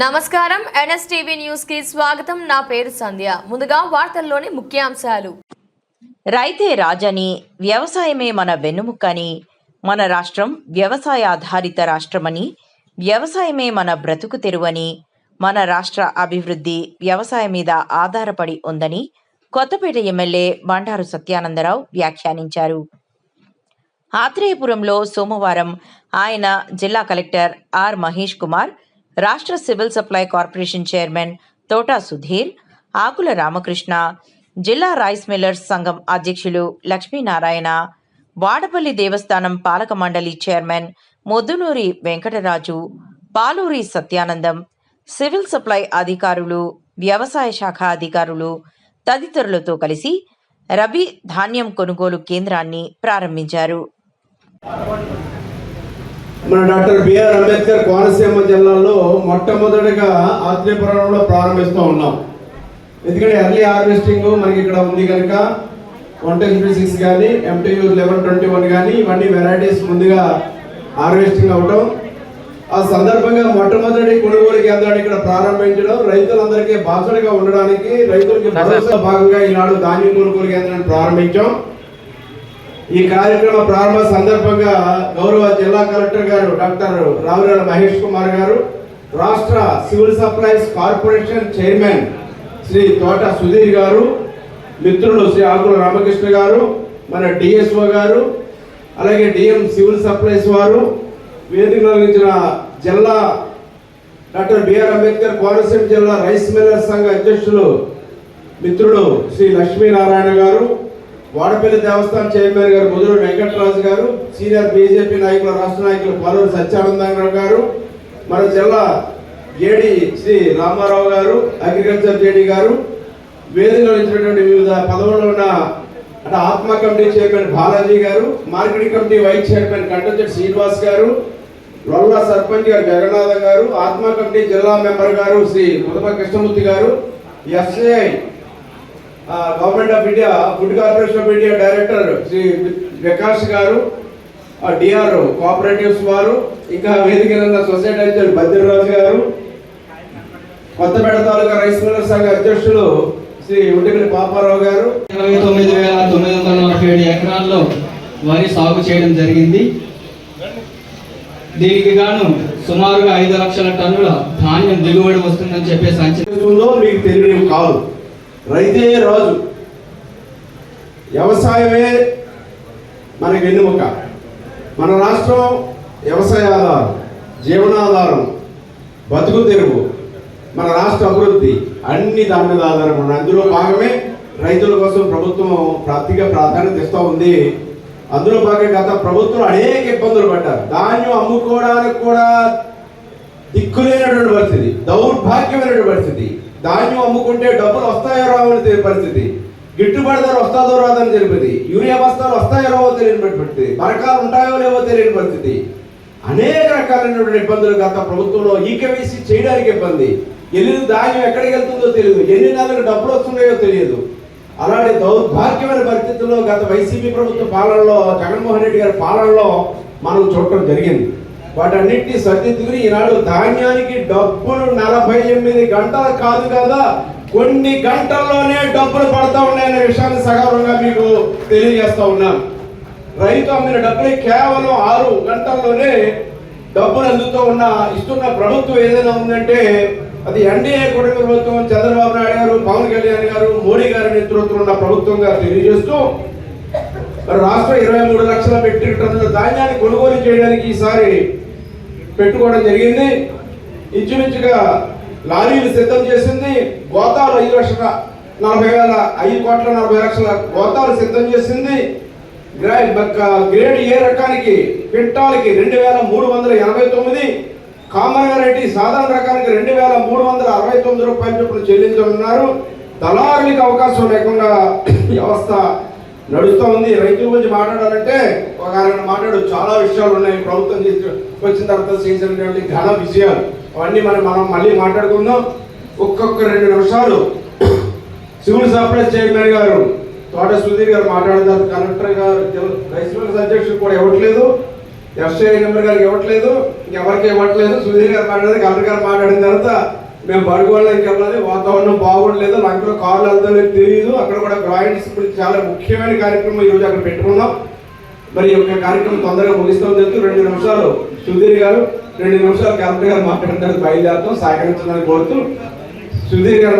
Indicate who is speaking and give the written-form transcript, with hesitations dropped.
Speaker 1: నమస్కారం NSTV news కి స్వాగతం. నా పేరు సంధ్య. ముందుగా వార్తల్లోని ముఖ్యాంశాలు.
Speaker 2: రైతే రాజని, వ్యవసాయమే మన వెన్నుముక్కని, మన రాష్ట్రం వ్యవసాయ ఆధారిత రాష్ట్రమని, వ్యవసాయమే మన బ్రతుకు తెరువని, మన రాష్ట్ర అభివృద్ధి వ్యవసాయం మీద ఆధారపడి ఉందని కొత్తపేట ఎమ్మెల్యే బండారు సత్యానందరావు వ్యాఖ్యానించారు. ఆత్రేయపురంలో సోమవారం ఆయన జిల్లా కలెక్టర్ ఆర్ మహేష్ కుమార్, రాష్ట్ర civil supply corporation chairman Thota Sudheer, Akula Ramakrishna, జిల్లా రైస్ మిల్లర్స్ సంఘం అధ్యక్షులు లక్ష్మీనారాయణ, వాడపల్లి దేవస్థానం పాలక మండలి chairman Moddunuri Venkataraju, Paluri Satyanandam, civil supply అధికారులు, వ్యవసాయ శాఖ అధికారులు తదితరులతో కలిసి రబీ ధాన్యం కొనుగోలు కేంద్రాన్ని ప్రారంభించారు.
Speaker 3: మన డాక్టర్ బిఆర్ అంబేద్కర్ కోనసీమ జిల్లాలో మొట్టమొదటిగా ఆత్రేయపురంలో ప్రారంభిస్తూ ఉన్నాం. ఎందుకంటే ఎర్లీ హార్వెస్టింగ్ మనకి ఇక్కడ ఉంది కనుక 126 కానీ MTU 1121 కానీ ఇవన్నీ వెరైటీస్ ముందుగా హార్వెస్టింగ్ అవడం, ఆ సందర్భంగా మొట్టమొదటి కొనుగోలు కేంద్రాన్ని ఇక్కడ ప్రారంభించడం, రైతులందరికీ బాసటగా ఉండడానికి రైతులకి భరోసా భాగంగా ఈనాడు ధాన్యం కొనుగోలు కేంద్రాన్ని ప్రారంభించాం. ఈ కార్యక్రమ ప్రారంభ సందర్భంగా గౌరవ జిల్లా కలెక్టర్ గారు డాక్టర్ రావురాల మహేష్ కుమార్ గారు, రాష్ట్ర civil supplies corporation chairman Shri Thota Sudheer గారు, మిత్రులు శ్రీ ఆకుల రామకృష్ణ గారు, మన డిఎస్ఓ గారు, అలాగే డిఎం సివిల్ సప్లైస్ వారు, వేదిక నిర్వహించిన జిల్లా డాక్టర్ బిఆర్ అంబేద్కర్ కోనసీమ జిల్లా రైస్ మిల్లర్స్ సంఘ అధ్యక్షులు మిత్రుడు శ్రీ లక్ష్మీనారాయణ గారు, వాడపల్లి దేవస్థానం చైర్మన్ గారు మొదలూరు వెంకటరాజు గారు, సీనియర్ బీజేపీ నాయకులు రాష్ట్ర నాయకులు పాలూరి సత్యానందరావు గారు, మన జిల్లా జేడీ శ్రీ రామారావు గారు, అగ్రికల్చర్ జేడీ గారు, వేదికలో ఇచ్చినటువంటి వివిధ పదవుల్లో ఉన్న అంటే ఆత్మ కమిటీ చైర్మన్ బాలాజీ గారు, marketing committee vice chairman Kantachetti Srinivas గారు, లొల్ల సర్పంచ్ గారు జగన్నాథ గారు, ఆత్మ కమిటీ జిల్లా మెంబర్ గారు Shri Mudapa Krishnamurthy garu, FCI government of India food corporation of India director Shri Vikas garu, DR cooperatives వారు, ఇంకా వేదిక సొసైటీ అధ్యక్షులు భద్రరాజు గారు, కొత్తపేట తాలూకా రైస్ మిల్లర్ సంఘ అధ్యక్షులు శ్రీ ఉడికలి పాపారావు గారు.
Speaker 4: 29,947 ఎకరాల్లో వరి సాగు చేయడం జరిగింది. దీనికి గాను సుమారుగా 5 లక్షల టన్నుల ధాన్యం దిగుబడి వస్తుందని చెప్పేసి
Speaker 3: అంచనా మీకు తెలియని కాదు. రైతే రాజు, వ్యవసాయమే మనకి వెన్నుముక. మన రాష్ట్రం వ్యవసాయ ఆధారం, జీవనాధారం, బతుకు తెరువు, మన రాష్ట్ర అభివృద్ధి అన్ని దాని మీద ఆధారపడి అందులో భాగమే రైతుల కోసం ప్రభుత్వం ప్రత్యేక ప్రాధాన్యత ఇస్తూ ఉంది. అందులో భాగంగా గత ప్రభుత్వం అనేక ఇబ్బందులు పడ్డారు. ధాన్యం అమ్ముకోవడానికి కూడా దిక్కులేనటువంటి పరిస్థితి, దౌర్భాగ్యమైనటువంటి పరిస్థితి. ధాన్యం అమ్ముకుంటే డబ్బులు వస్తాయో రావని పరిస్థితి, గిట్టుబాటు ధర వస్తాదో రాదని తెలిపింది, యూరియా బస్తాలు వస్తాయో రావో తెలియని పరిస్థితి, బరకాలు ఉంటాయో లేవో తెలియని పరిస్థితి, అనేక రకాలైనటువంటి ఇబ్బందులు గత ప్రభుత్వంలో. ఈకేవైసీ చేయడానికి ఇబ్బంది, వెళ్ళిన ధాన్యం ఎక్కడికి వెళ్తుందో తెలియదు, ఎన్ని నెలలకు డబ్బులు వస్తున్నాయో తెలియదు. అలాంటి దౌర్భాగ్యమైన పరిస్థితుల్లో గత వైసీపీ ప్రభుత్వ పాలనలో, జగన్మోహన్ రెడ్డి గారి పాలనలో మనం చూడటం జరిగింది. వాటన్నిటినీ సర్దిద్దుకుని ఈనాడు ధాన్యానికి డబ్బులు 48 గంటలు కాదు కదా, కొన్ని గంటల్లోనే డబ్బులు పడతా ఉన్నాయనే విషయాన్ని సగౌరవంగా మీకు తెలియజేస్తా ఉన్నాను. రైతు అమ్మిన డబ్బులు కేవలం 6 గంటల్లోనే డబ్బులు అందుతూ ఇస్తున్న ప్రభుత్వం ఏదైనా ఉందంటే అది ఎన్డీఏ కూటమి ప్రభుత్వం, చంద్రబాబు నాయుడు గారు, పవన్ కళ్యాణ్ గారు, మోడీ గారి నేతృత్వంలో ఉన్న ప్రభుత్వంగా తెలియజేస్తూ రాష్ట్రం 23 లక్షల మెట్రిక్ టన్నుల ధాన్యాన్ని కొనుగోలు చేయడానికి ఈసారి పెట్టుకోవడం జరిగింది. ఇంచుమించుగా లారీలు సిద్ధం చేసింది, గోతాలు 5 కోట్ల 40 లక్షల గోతాలు సిద్ధం చేసింది. గ్రేడ్ ఏ రకానికి క్వింటాల్కి 2,389, కామన్ వెరైటీ సాధారణ రకానికి 2,369 రూపాయల చొప్పున చెల్లించనున్నారు. దళారులకు అవకాశం లేకుండా వ్యవస్థ నడుస్తూ ఉంది. రైతుల గురించి మాట్లాడాలంటే ఒక ఆయన మాట్లాడు, చాలా విషయాలు ఉన్నాయి. ప్రభుత్వం వచ్చిన తర్వాత చేసినటువంటి ఘన విషయాలు అవన్నీ మనం మళ్ళీ మాట్లాడుకుందాం. ఒక్కొక్క 2 నిమిషాలు సివిల్ సప్లైస్ చైర్మన్ గారు తోట సుధీర్ గారు మాట్లాడతారు. కలెక్టర్ గారు రైస్ మిల్లర్స్ అధ్యక్షుడు కూడా ఇవ్వట్లేదు. ఎస్ఐ నెంబర్ గారికి ఇవ్వట్లేదు, ఎవరికి ఇవ్వట్లేదు. సుధీర్ గారు మాట్లాడేది, కలెక్టర్ గారు మాట్లాడిన తర్వాత మేము బడుగోళ్ళకి వెళ్ళాలి, వాతావరణం బాగుండలేదు, లంకలో కార్లు వెళ్తామో తెలియదు. అక్కడ కూడా గ్రాయింట్స్ ఇప్పుడు చాలా ముఖ్యమైన కార్యక్రమం ఈరోజు అక్కడ పెట్టుకున్నాం. మరి ఈ యొక్క కార్యక్రమం తొందరగా ముగిస్తామని తెలుసు. 2 నిమిషాలు సుధీర్ గారు, 2 నిమిషాలు కలెక్టర్ గారు మాట్లాడిన తర్వాత బయలుదేరుతాం. సహకరించడానికి కోరుతూ సుధీర్ గారు